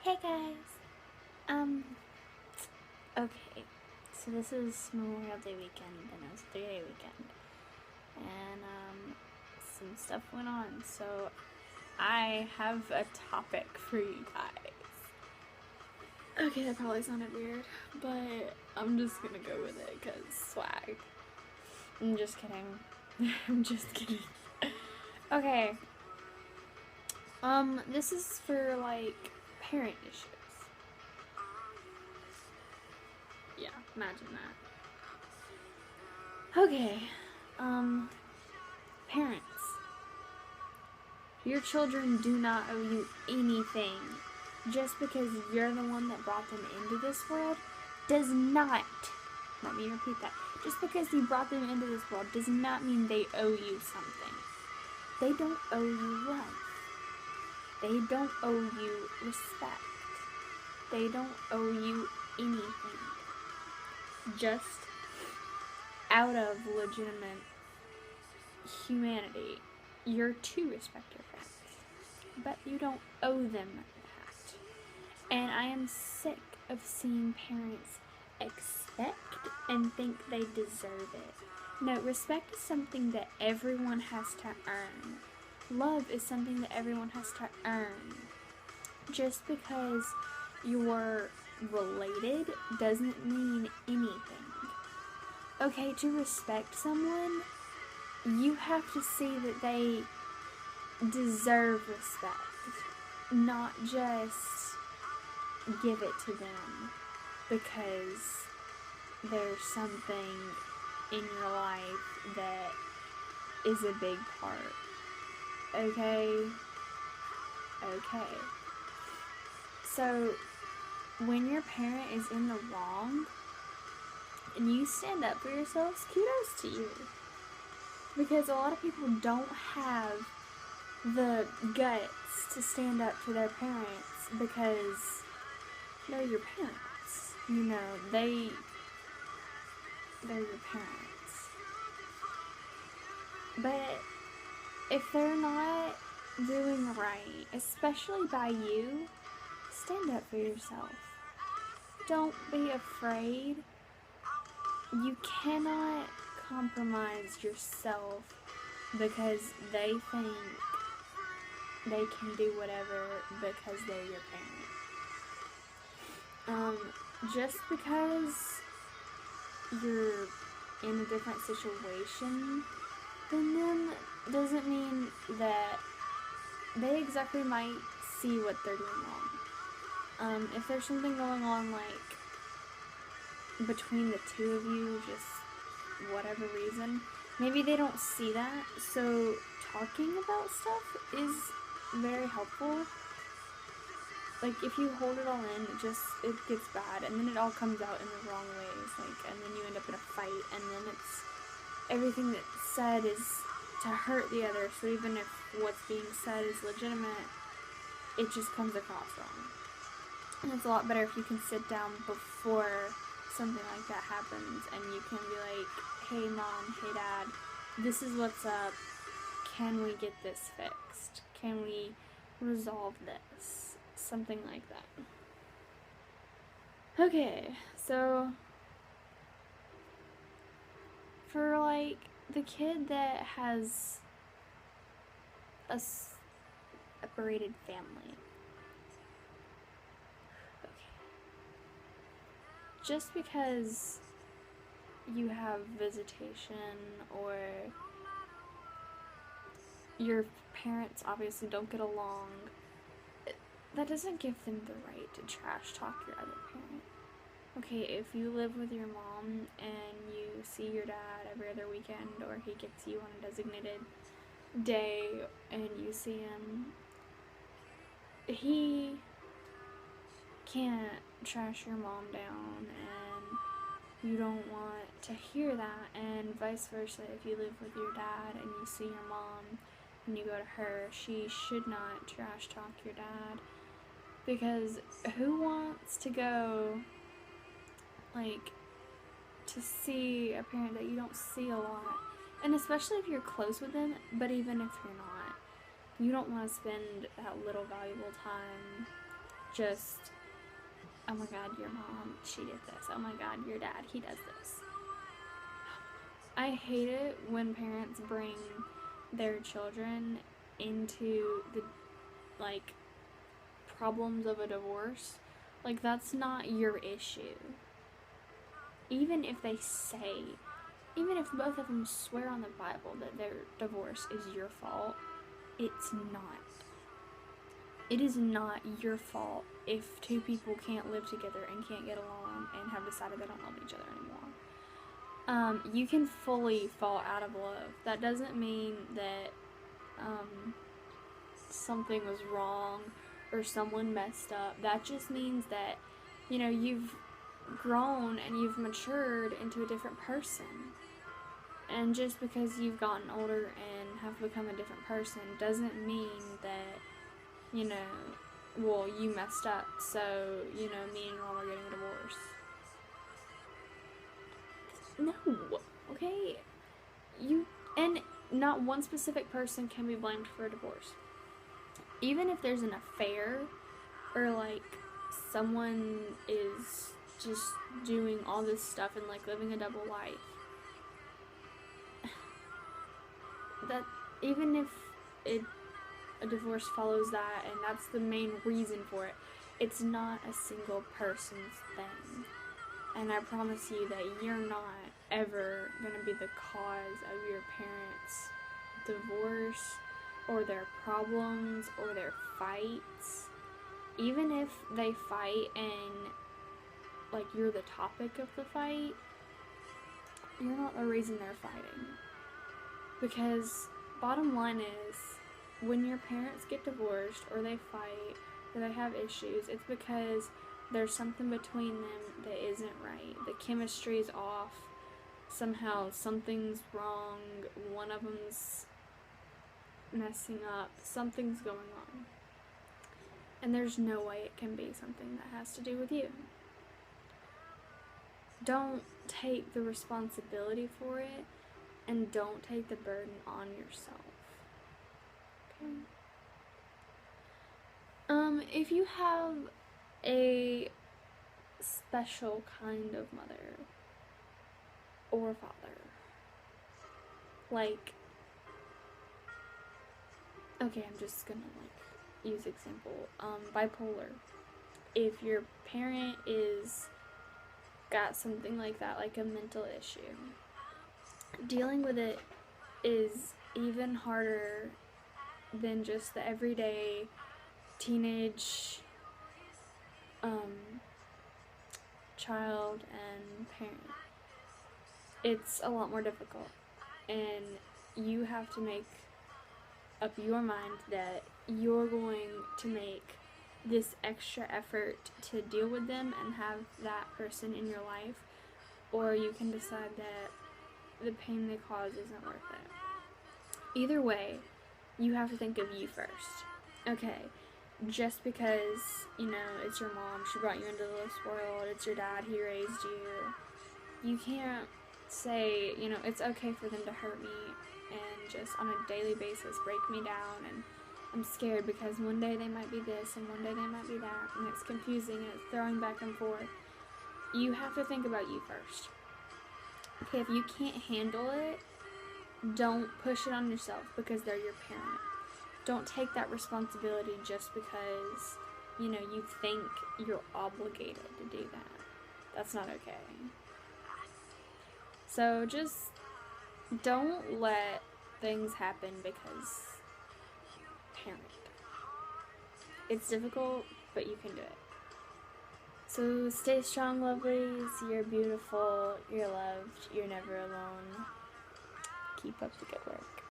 Hey guys. Okay. So this is Memorial Day weekend, and it was a 3-day weekend, and some stuff went on. So I have a topic for you guys. Okay, that probably sounded weird, but I'm just gonna go with it because swag. I'm just kidding. I'm just kidding. Okay. This is for like parent issues. Yeah, imagine that. Okay, parents. Your children do not owe you anything. Just because you're the one that brought them into this world does not, let me repeat that, just because you brought them into this world does not mean they owe you something. They don't owe you love. They don't owe you respect. They don't owe you anything. Just out of legitimate humanity, you're to respect your parents, but you don't owe them that. And I am sick of seeing parents expect and think they deserve it. No, respect is something that everyone has to earn. Love is something that everyone has to earn. Just because you're related doesn't mean anything. Okay, to respect someone, you have to see that they deserve respect, not just give it to them because there's something in your life that is a big part. Okay? Okay. So, when your parent is in the wrong, and you stand up for yourselves, kudos to you. Because a lot of people don't have the guts to stand up for their parents because they're your parents. You know, they're your parents. But if they're not doing right, especially by you, stand up for yourself. Don't be afraid. You cannot compromise yourself because they think they can do whatever because they're your parent. Just because you're in a different situation than them doesn't mean that they exactly might see what they're doing wrong. If there's something going on like between the two of you, just whatever reason, maybe they don't see that, so talking about stuff is very helpful. Like, if you hold it all in, it gets bad, and then it all comes out in the wrong ways, and then you end up in a fight, and then everything that's said is to hurt the other, so even if what's being said is legitimate, it just comes across wrong. And it's a lot better if you can sit down before something like that happens, and you can be like, hey mom, hey dad, this is what's up, can we get this fixed? Can we resolve this? Something like that. Okay, so for like the kid that has a separated family, just because you have visitation or your parents obviously don't get along, that doesn't give them the right to trash talk your other parent. Okay, if you live with your mom and you see your dad every other weekend, or he gets you on a designated day and you see him, he can't trash your mom down, and you don't want to hear that, and vice versa. If you live with your dad and you see your mom and you go to her, she should not trash talk your dad, because who wants to go to see a parent that you don't see a lot, and especially if you're close with them, but even if you're not, you don't want to spend that little valuable time just, oh my God, your mom, she did this. Oh my God, your dad, he does this. I hate it when parents bring their children into the, like, problems of a divorce. Like, that's not your issue. Even if they say, even if both of them swear on the Bible that their divorce is your fault, it's not. It is not your fault if two people can't live together and can't get along and have decided they don't love each other anymore. You can fully fall out of love. That doesn't mean that something was wrong or someone messed up. That just means that, you've grown and you've matured into a different person. And just because you've gotten older and have become a different person doesn't mean that, well, you messed up, so, me and your mom are getting a divorce. No, okay? And not one specific person can be blamed for a divorce. Even if there's an affair, or, like, someone is just doing all this stuff and, like, living a double life, that, even if a divorce follows that, and that's the main reason for it, it's not a single person's thing. And I promise you that you're not ever going to be the cause of your parents' divorce, or their problems, or their fights. Even if they fight and, like, you're the topic of the fight, you're not the reason they're fighting. Because bottom line is, when your parents get divorced, or they fight, or they have issues, it's because there's something between them that isn't right. The chemistry's off. Somehow something's wrong. One of them's messing up. Something's going on. And there's no way it can be something that has to do with you. Don't take the responsibility for it, and don't take the burden on yourself. Okay? If you have a special kind of mother or father, like, okay, I'm just gonna, like, use example, bipolar. If your parent got something like that, like a mental issue, dealing with it is even harder than just the everyday teenage child and parent. It's a lot more difficult, and you have to make up your mind that you're going to make this extra effort to deal with them and have that person in your life, or you can decide that the pain they cause isn't worth it. Either way, you have to think of you first. Okay, just because, it's your mom, she brought you into this world, it's your dad, he raised you, you can't say, it's okay for them to hurt me and just on a daily basis break me down, and I'm scared because one day they might be this and one day they might be that, and it's confusing and it's throwing back and forth. You have to think about you first. Okay, if you can't handle it, don't push it on yourself because they're your parent. Don't take that responsibility just because, you think you're obligated to do that. That's not okay. So just don't let things happen because parent. It's difficult, but you can do it. So stay strong, lovelies. You're beautiful. You're loved. You're never alone. Keep up the good work.